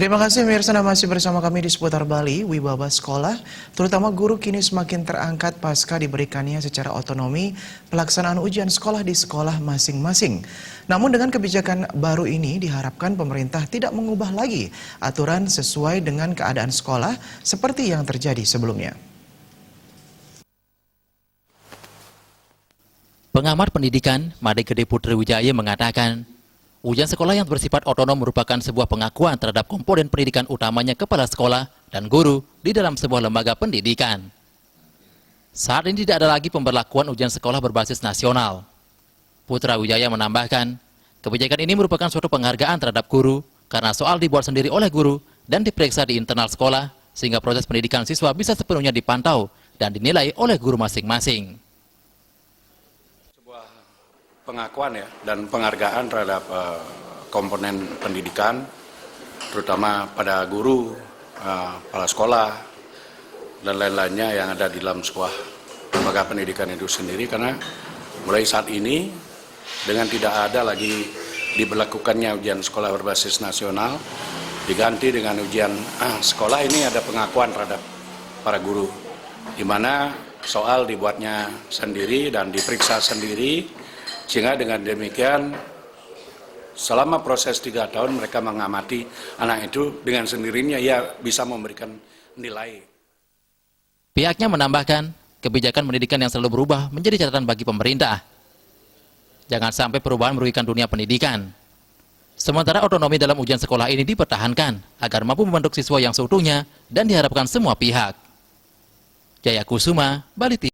Terima kasih Mirsa, masih bersama kami di seputar Bali. Wibawa sekolah, terutama guru kini semakin terangkat pasca diberikannya secara otonomi pelaksanaan ujian sekolah di sekolah masing-masing. Namun dengan kebijakan baru ini diharapkan pemerintah tidak mengubah lagi aturan sesuai dengan keadaan sekolah seperti yang terjadi sebelumnya. Pengamat pendidikan Made Gede Putri Wijaya mengatakan, ujian sekolah yang bersifat otonom merupakan sebuah pengakuan terhadap komponen pendidikan utamanya kepala sekolah dan guru di dalam sebuah lembaga pendidikan. Saat ini tidak ada lagi pemberlakuan ujian sekolah berbasis nasional. Putra Wijaya menambahkan, kebijakan ini merupakan suatu penghargaan terhadap guru karena soal dibuat sendiri oleh guru dan diperiksa di internal sekolah sehingga proses pendidikan siswa bisa sepenuhnya dipantau dan dinilai oleh guru masing-masing. Pengakuan ya dan penghargaan terhadap komponen pendidikan, terutama pada guru, kepala sekolah, dan lain-lainnya yang ada di dalam sebuah lembaga pendidikan itu sendiri, karena mulai saat ini dengan tidak ada lagi diberlakukannya ujian sekolah berbasis nasional, diganti dengan ujian sekolah, ini ada pengakuan terhadap para guru, di mana soal dibuatnya sendiri dan diperiksa sendiri. Sehingga dengan demikian selama proses 3 tahun mereka mengamati anak itu dengan sendirinya ia bisa memberikan nilai. Pihaknya menambahkan, kebijakan pendidikan yang selalu berubah menjadi catatan bagi pemerintah. Jangan sampai perubahan merugikan dunia pendidikan. Sementara otonomi dalam ujian sekolah ini dipertahankan agar mampu membentuk siswa yang seutuhnya dan diharapkan semua pihak. Jaya Kusuma, Bali TV.